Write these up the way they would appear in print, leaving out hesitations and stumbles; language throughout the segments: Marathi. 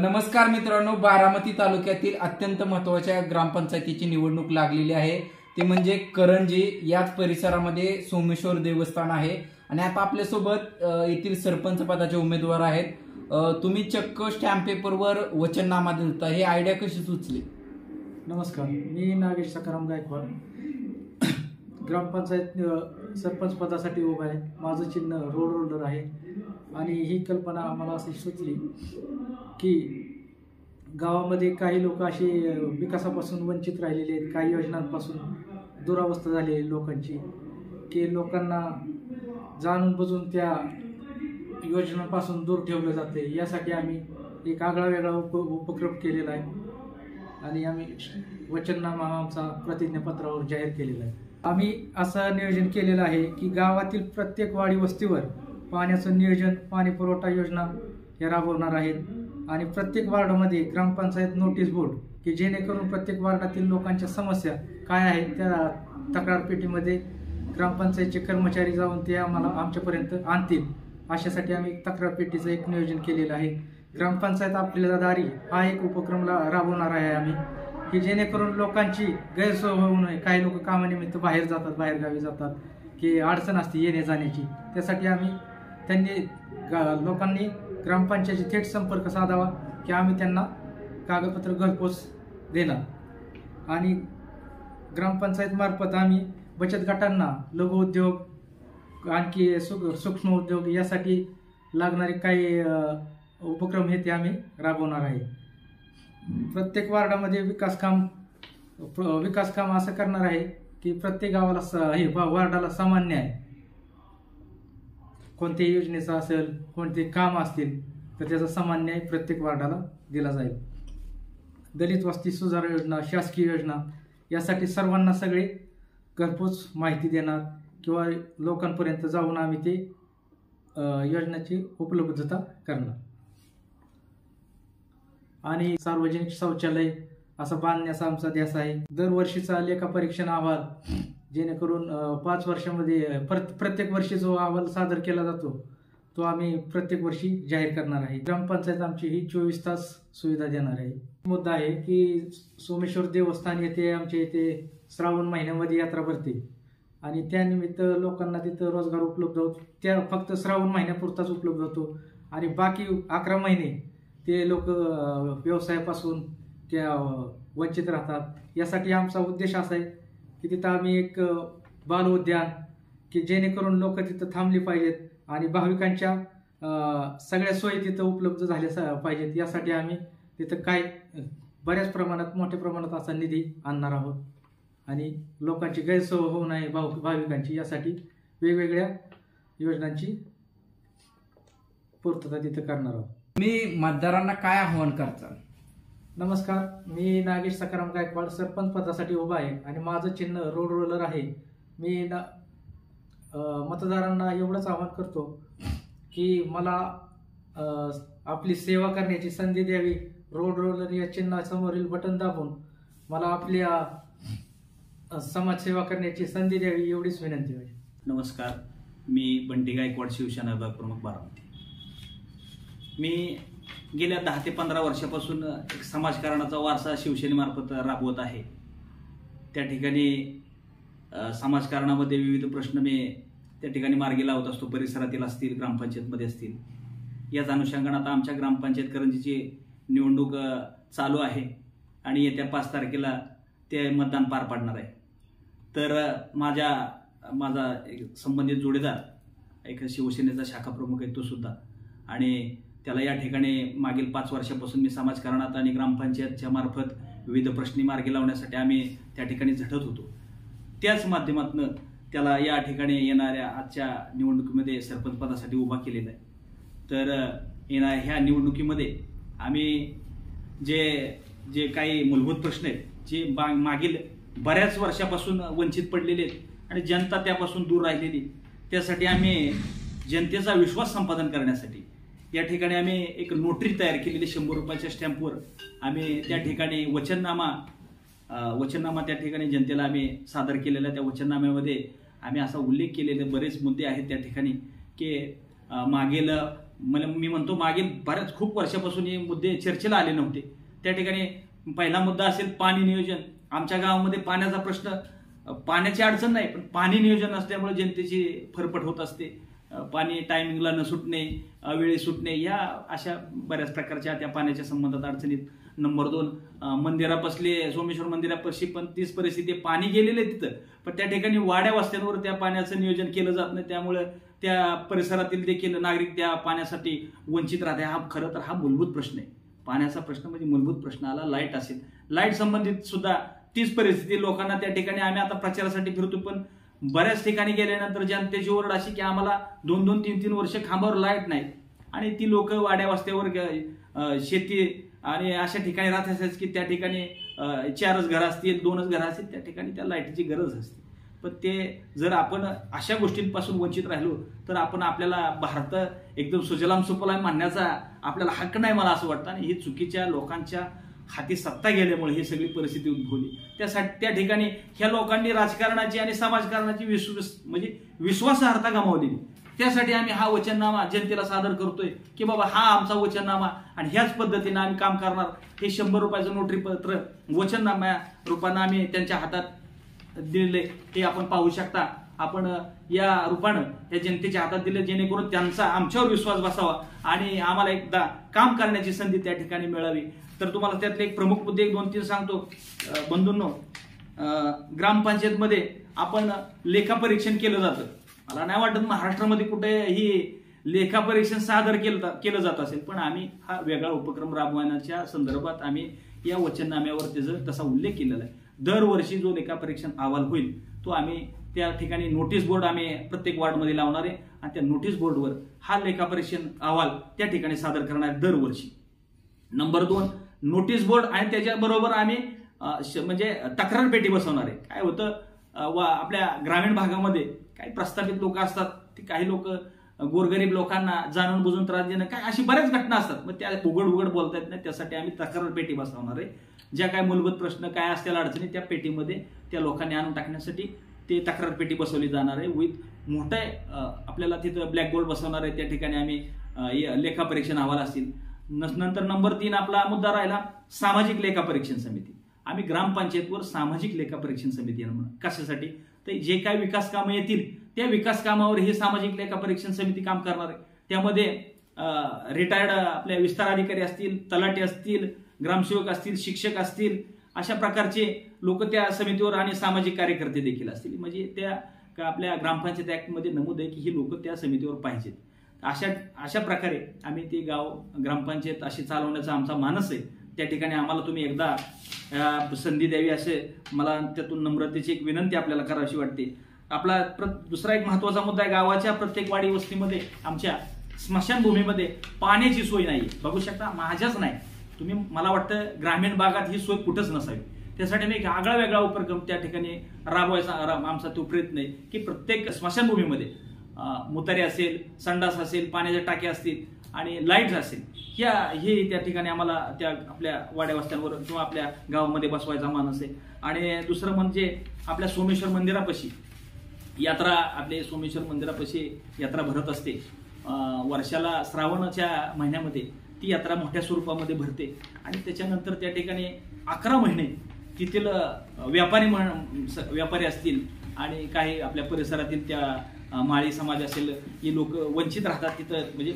नमस्कार मित्रांनो, बारामती तालुक्यातील अत्यंत महत्त्वाच्या ग्रामपंचायतीची निवडणूक लागलेली आहे, ती म्हणजे करंजी। याच परिसरामध्ये सोमेश्वर देवस्थान आहे आणि आता आपल्यासोबत येथील सरपंच पदाचे उमेदवार आहेत। तुम्ही चक्क स्टॅम्प पेपरवर वचननामा देता, हे आयडिया कशी सुचली? नमस्कार, मी नागेश सकाराम गायकवाड, ग्रामपंचायत सरपंच पदासाठी उभा आहे। माझं चिन्ह रोड रोलर आहे आणि ही कल्पना आम्हाला अशी सुचली की गावामध्ये काही लोक असे विकासापासून वंचित राहिलेले आहेत, काही योजनांपासून दुरावस्था झालेली आहे लोकांची, की लोकांना जाणून बुजून त्या योजनांपासून दूर ठेवलं जाते। यासाठी आम्ही एक आगळा वेगळा उपक्रम केलेला आहे आणि आम्ही वचननामा आमचा प्रतिज्ञापत्रावर जाहीर केलेला आहे। आम्ही असं नियोजन केलेलं आहे की गावातील प्रत्येक वाडी वस्तीवर पाण्याचं नियोजन, पाणी पुरवठा योजना हे राबवणार आहेत आणि प्रत्येक वार्डामध्ये ग्रामपंचायत नोटीस बोर्ड, की जेणेकरून प्रत्येक वार्डातील लोकांच्या समस्या काय आहेत त्या तक्रार पेटीमध्ये ग्रामपंचायतचे कर्मचारी जाऊन ते आम्हाला आमच्यापर्यंत आणतील, अशासाठी आम्ही तक्रार पेटीचं एक नियोजन केलेलं आहे। ग्रामपंचायत आपल्या दारी हा एक उपक्रम राबवणार आहे आम्ही, की जेणेकरून लोकांची गैरसोय होऊ नये। काही लोक कामानिमित्त बाहेर जातात, बाहेरगावी जातात, की अडचण असते येणे जाण्याची, त्यासाठी आम्ही लोकांनी ग्रामपंचायतीशी थेट संपर्क साधावा की आम्ही त्यांना कागदपत्र घरपोच देणार। आणि ग्रामपंचायत मार्फत आम्ही बचत गटांना लघु उद्योग, आणखी सूक्ष्म उद्योग यासाठी लागणारे काही उपक्रम हे ते आम्ही राबवणार आहे। प्रत्येक वार्डामध्ये विकासकाम असं करणार आहे की प्रत्येक गावाला वार्डाला समान न्याय, कोणत्याही योजनेचा असेल, कोणते काम असतील तर त्याचा समान न्याय प्रत्येक वार्डाला दिला जाईल। दलित वस्ती सुधारणा योजना, शासकीय योजना यासाठी सर्वांना सगळे घरपोच माहिती देणार किंवा लोकांपर्यंत जाऊन आम्ही ते योजनेची उपलब्धता करणार। आणि सार्वजनिक शौचालय असं बांधण्याचा आमचा ध्यास आहे। दरवर्षीचा लेखापरीक्षण अहवाल, जेणेकरून 5 वर्षामध्ये प्रत्येक वर्षी जो अहवाल सादर केला जातो तो आम्ही प्रत्येक वर्षी जाहीर करणार आहे। ग्रामपंचायत आमची ही 24 तास सुविधा देणार आहे। मुद्दा आहे की सोमेश्वर देवस्थान येथे आमच्या इथे श्रावण महिन्यामध्ये यात्रा भरते आणि त्यानिमित्त लोकांना तिथं रोजगार उपलब्ध होतो। त्या फक्त श्रावण महिन्यापुरताच उपलब्ध होतो आणि बाकी 11 महिने ते लोक व्यवसायापासून त्या वंचित राहतात। यासाठी आमचा उद्देश असा आहे की तिथं आम्ही एक बाल उद्यान, की जेणेकरून लोक तिथं थांबली पाहिजेत आणि भाविकांच्या सगळ्या सोयी तिथं उपलब्ध झाल्या पाहिजेत। यासाठी आम्ही तिथं बऱ्याच प्रमाणात, मोठ्या प्रमाणात असा निधी आणणार आहोत आणि लोकांची गैरसोय होऊ नये भाविकांची, यासाठी वेगवेगळ्या योजनांची पूर्तता तिथं करणार आहोत। मी मतदारांना काय आव्हान करता? नमस्कार, मी नागेश सकाराम गायकवाड, सरपंच पदासाठी उभा आहे आणि माझं चिन्ह रोड रोलर आहे। मी मतदारांना एवढंच आवाहन करतो की मला आपली सेवा करण्याची संधी द्यावी। रोड रोलर या चिन्हासमोरील बटन दाबून मला आपल्या समाजसेवा करण्याची संधी द्यावी, एवढीच विनंती आहे। नमस्कार, मी बंटी गायकवाड, शिवसेना विभाग प्रमुख, बारामती। मी गेल्या 10 ते 15 वर्षापासून एक समाजकारणाचा वारसा शिवसेनेमार्फत राबवत आहे। त्या ठिकाणी समाजकारणामध्ये विविध प्रश्न मी त्या ठिकाणी मार्गी लावत असतो, परिसरातील असतील, ग्रामपंचायतमध्ये असतील। याच अनुषंगाने आता आमच्या ग्रामपंचायत करंजीची निवडणूक चालू आहे आणि येत्या 5 तारखेला ते मतदान पार पाडणार आहे। तर माझा एक संबंधित जोडीदार, एक शिवसेनेचा शाखा प्रमुख आहे तो सुद्धा, आणि त्याला या ठिकाणी मागील 5 वर्षापासून मी समाजकारणात आणि ग्रामपंचायतच्या मार्फत विविध प्रश्नी मार्गी लावण्यासाठी आम्ही त्या ठिकाणी झटत होतो। त्याच माध्यमातून त्याला या ठिकाणी येणाऱ्या आजच्या निवडणुकीमध्ये सरपंच पदासाठी उभा केलेला आहे। तर ह्या निवडणुकीमध्ये आम्ही जे काही मूलभूत प्रश्न आहेत, जे मागील बऱ्याच वर्षापासून वंचित पडलेले आहेत आणि जनता त्यापासून दूर राहिलेली, त्यासाठी आम्ही जनतेचा विश्वास संपादन करण्यासाठी या ठिकाणी आम्ही एक नोटरी तयार केलेली, 100 रुपयाच्या स्टॅम्पवर आम्ही त्या ठिकाणी वचननामा त्या ठिकाणी जनतेला आम्ही सादर केलेला। त्या वचननाम्यामध्ये आम्ही असा उल्लेख केलेले बरेच मुद्दे आहेत त्या ठिकाणी, की मागील मी म्हणतो मागील बऱ्याच खूप वर्षापासून हे मुद्दे चर्चेला आले नव्हते. त्या ठिकाणी पहिला मुद्दा असेल पाणी नियोजन. आमच्या गावामध्ये पाण्याचा प्रश्न, पाण्याची अडचण नाही पण पाणी नियोजन नसल्यामुळे जनतेची फरफट होत असते. पाणी टायमिंगला न सुटणे, वेळी सुटणे, या अशा बऱ्याच प्रकारच्या त्या पाण्याच्या संबंधात अडचणीत. नंबर 2, मंदिरापासले सोमेश्वर मंदिरापाशी पण तीच परिस्थिती, पाणी गेलेले तिथं पण त्या ठिकाणी वाड्या वस्त्यांवर त्या पाण्याचं नियोजन केलं जात नाही. त्यामुळे त्या परिसरातील देखील नागरिक त्या पाण्यासाठी वंचित राहते. हा खरं तर हा मूलभूत प्रश्न आहे. पाण्याचा प्रश्न म्हणजे मूलभूत प्रश्न आला. लाईट असेल, लाईट संबंधित सुद्धा तीच परिस्थिती. लोकांना त्या ठिकाणी आम्ही आता प्रचारासाठी फिरतो पण बऱ्याच ठिकाणी गेल्यानंतर जनतेची ओरड अशी की आम्हाला 2-2, 3-3 वर्ष खांबावर लाईट नाही. आणि ती लोक वाड्या वस्त्यावर शेती आणि अशा ठिकाणी राहत असायचं की त्या ठिकाणी 4च घरं असतील, 2च घरं असतील, त्या ठिकाणी त्या लाईटची गरज असते. पण ते जर आपण अशा गोष्टींपासून वंचित राहिलो तर आपल्याला भारत एकदम सुजलाम सुफलाम म्हणण्याचा आपल्याला हक्क नाही, मला असं वाटतं. आणि ही चुकीच्या लोकांच्या हाती सत्ता गेल्यामुळे ही सगळी परिस्थिती उद्भवली. त्यासाठी त्या ठिकाणी ह्या लोकांनी राजकारणाची आणि समाजकारणाची विश्वासार्हता गमावलेली. त्यासाठी आम्ही हा वचननामा जनतेला सादर करतोय की बाबा हा आमचा वचननामा आणि ह्याच पद्धतीने आम्ही काम करणार. हे 100 रुपयाचं नोटरी पत्र वचननामा रूपानं आम्ही त्यांच्या हातात दिले हे आपण पाहू शकता. आपण या रूपानं या जनतेच्या हातात दिले जेणेकरून त्यांचा आमच्यावर विश्वास बसावा आणि आम्हाला एकदा काम करण्याची संधी त्या ठिकाणी मिळावी. तर तुम्हाला त्यातले एक प्रमुख मुद्दे 2-3 सांगतो. बंधूंनो, ग्रामपंचायतमध्ये आपण लेखापरीक्षण केलं जातं. मला नाही वाटत महाराष्ट्रामध्ये कुठे ही लेखापरीक्षण सादर केलं जात असेल पण आम्ही हा वेगळा उपक्रम राबवण्याच्या संदर्भात आम्ही या वचननाम्यावर तसा उल्लेख केलेला आहे. दरवर्षी जो लेखापरीक्षण अहवाल होईल तो आम्ही त्या ठिकाणी नोटीस बोर्ड आम्ही प्रत्येक वॉर्डमध्ये लावणार आहे आणि त्या नोटीस बोर्डवर हा लेखापरीक्षण अहवाल त्या ठिकाणी सादर करणार आहे दरवर्षी. नंबर 2, नोटीस बोर्ड आणि त्याच्याबरोबर आम्ही म्हणजे तक्रार पेटी बसवणार आहे. काय होतं आपल्या ग्रामीण भागामध्ये काही प्रस्थापित लोक असतात, ते काही लोक गोरगरीब लोकांना जाणून बुजून त्रास देणं, काय अशी बऱ्याच घटना असतात. मग त्या उघड बोलता येत नाही. त्यासाठी आम्ही तक्रार पेटी बसवणार आहे. ज्या काय मूलभूत प्रश्न काय असतील अडचणी त्या पेटीमध्ये त्या लोकांनी आणून टाकण्यासाठी ते तक्रार पेटी बसवली जाणार आहे. विथ मोठे आपल्याला तिथं ब्लॅकबोर्ड बसवणार आहे. त्या ठिकाणी आम्ही लेखापरीक्षण अहवाल असतील. नंतर नंबर 3 आपला मुद्दा राहिला सामाजिक लेखापरीक्षण समिती. आम्ही ग्रामपंचायतवर सामाजिक लेखापरीक्षण समिती कशासाठी, तर जे काही विकास कामं येतील त्या विकास कामावर ही सामाजिक लेखापरीक्षण समिती काम करणार आहे. त्यामध्ये रिटायर्ड आपल्या विस्तार अधिकारी असतील, तलाठी असतील, ग्रामसेवक असतील, शिक्षक असतील, अशा प्रकारचे लोक त्या समितीवर आणि सामाजिक कार्यकर्ते देखील असतील. म्हणजे त्या आपल्या ग्रामपंचायत ऍक्टमध्ये नमूद आहे की ही लोक त्या समितीवर पाहिजेत. अशा प्रकारे आम्ही ते ग्रामपंचायत अशी चालवण्याचा आमचा मानस आहे. त्या ठिकाणी आम्हाला तुम्ही एकदा संधी द्यावी असे मला त्यातून नम्रतेची एक विनंती आपल्याला करावीशी वाटते. आपला दुसरा एक महत्वाचा मुद्दा आहे, गावाच्या प्रत्येक वाडी वस्तीमध्ये आमच्या स्मशानभूमीमध्ये पाण्याची सोय नाही. बघू शकता, माझ्याच नाही, तुम्ही मला वाटतं ग्रामीण भागात ही सोय कुठंच नसावी. त्यासाठी मी एक आगळा वेगळा उपक्रम त्या ठिकाणी राबवायचा आमचा तो प्रयत्न आहे की प्रत्येक स्मशानभूमीमध्ये मुतारी असेल, संडास असेल, पाण्याच्या टाक्या असतील आणि लाईट असेल, हे त्या ठिकाणी आम्हाला त्या आपल्या वाड्या वस्त्यांवर किंवा आपल्या गावामध्ये बसवायचा मानस आहे. आणि दुसरं म्हणजे आपल्या सोमेश्वर मंदिरापाशी यात्रा, आपले सोमेश्वर मंदिरापाशी यात्रा भरत असते. वर्षाला श्रावणाच्या महिन्यामध्ये ती यात्रा मोठ्या स्वरूपामध्ये भरते आणि त्याच्यानंतर त्या ठिकाणी 11 महिने तिथील व्यापारी असतील आणि काही आपल्या परिसरातील त्या माळी समाज असेल, ही लोक वंचित राहतात. तिथं म्हणजे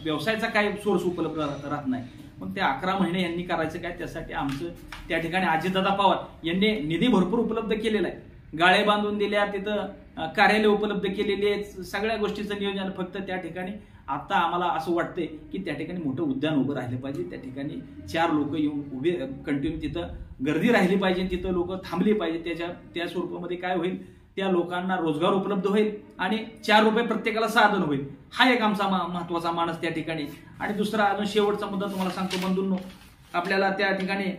व्यवसायाचा काही सोर्स उपलब्ध राहत नाही. मग ते 11 महिने यांनी करायचं काय, त्यासाठी आमचं त्या ठिकाणी अजितदादा पवार यांनी निधी भरपूर उपलब्ध केलेला आहे. गाळे बांधून दिल्या, तिथं कार्यालय उपलब्ध केलेले आहेत, सगळ्या गोष्टीचं नियोजन. फक्त त्या ठिकाणी आता आम्हाला असं वाटतंय की त्या ठिकाणी मोठं उद्यान उभं राहिलं पाहिजे. त्या ठिकाणी 4 लोक येऊन उभे कंटिन्यू तिथं गर्दी राहिली पाहिजे, तिथं लोक थांबली पाहिजे. त्या स्वरूपामध्ये काय होईल, त्या लोकांना रोजगार उपलब्ध होईल आणि 4 रुपये प्रत्येकाला साधन होईल. हा एक आमचा महत्वाचा मानस त्या ठिकाणी. आणि दुसरा अजून शेवटचा मुद्दा तुम्हाला सांगतो बंधूंनो, आपल्याला त्या ठिकाणी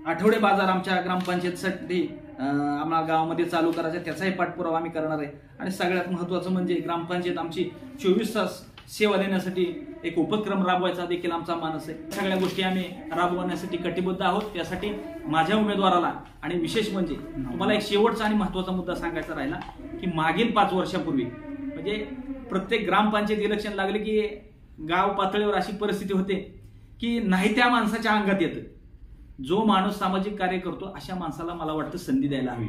आठवडे बाजार आमच्या ग्रामपंचायतीसाठी आम्हाला गावामध्ये चालू करायचा, त्याचाही पाठपुरावा आम्ही करणार आहे. आणि सगळ्यात महत्वाचं म्हणजे ग्रामपंचायत आमची 24 तास सेवा देण्यासाठी एक उपक्रम राबवायचा देखील आमचा मानस आहे. सगळ्या गोष्टी आम्ही राबवण्यासाठी कटिबद्ध आहोत. त्यासाठी माझ्या उमेदवाराला आणि विशेष म्हणजे तुम्हाला एक शेवटचा आणि महत्वाचा मुद्दा सांगायचा राहिला की मागील 5 वर्षापूर्वी म्हणजे प्रत्येक ग्रामपंचायत इलेक्शन लागले की गाव पातळीवर अशी परिस्थिती होते की नाही त्या माणसाच्या अंगात येतं. जो माणूस सामाजिक कार्य करतो अशा माणसाला मला वाटतं संधी द्यायला हवी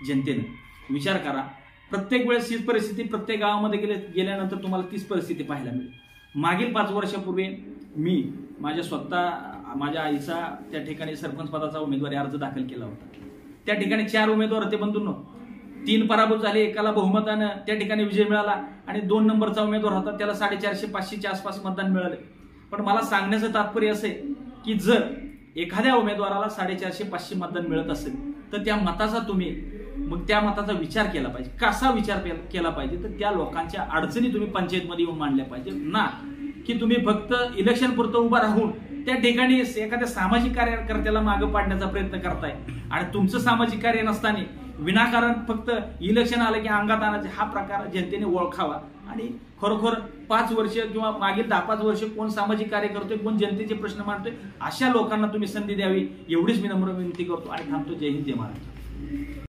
जनतेनं. विचार करा, प्रत्येक वेळेस हीच परिस्थिती प्रत्येक गावामध्ये गेल्यानंतर तुम्हाला तीच परिस्थिती पाहायला मिळेल. मागील 5 वर्षापूर्वी मी माझ्या आईचा त्या ठिकाणी सरपंच पदाचा उमेदवारी अर्ज दाखल केला होता. त्या ठिकाणी 4 उमेदवार होते बंधूंनो. 3 पराभूत झाले, एकाला बहुमतानं त्या ठिकाणी विजय मिळाला आणि 2 नंबरचा उमेदवार होता त्याला 450-500च्या आसपास मतदान मिळाले. पण मला सांगण्याचं तात्पर्य असे की जर एखाद्या उमेदवाराला 450-500 मतदान मिळत असेल तर त्या मताचा तुम्ही मग त्या मताचा विचार केला पाहिजे. कसा विचार केला पाहिजे तर त्या लोकांच्या अडचणी तुम्ही पंचायतमध्ये येऊन मांडल्या पाहिजे ना की तुम्ही फक्त इलेक्शन पुरतं उभा राहून त्या ठिकाणी एखाद्या सामाजिक कार्यकर्त्याला मागे पाडण्याचा प्रयत्न करताय आणि तुमचं सामाजिक कार्य नसताना विनाकारण फक्त इलेक्शन आलं की अंगात आणायचे हा प्रकार जनतेने ओळखावा आणि खरोखर 5 वर्ष किंवा मागील 10-5 वर्ष कोण सामाजिक कार्य करतोय, कोण जनतेचे प्रश्न मांडतोय अशा लोकांना तुम्ही संधी द्यावी एवढीच मी नम्र विनंती करतो आणि थांबतो. जय हिंद, जय महाराष्ट्र.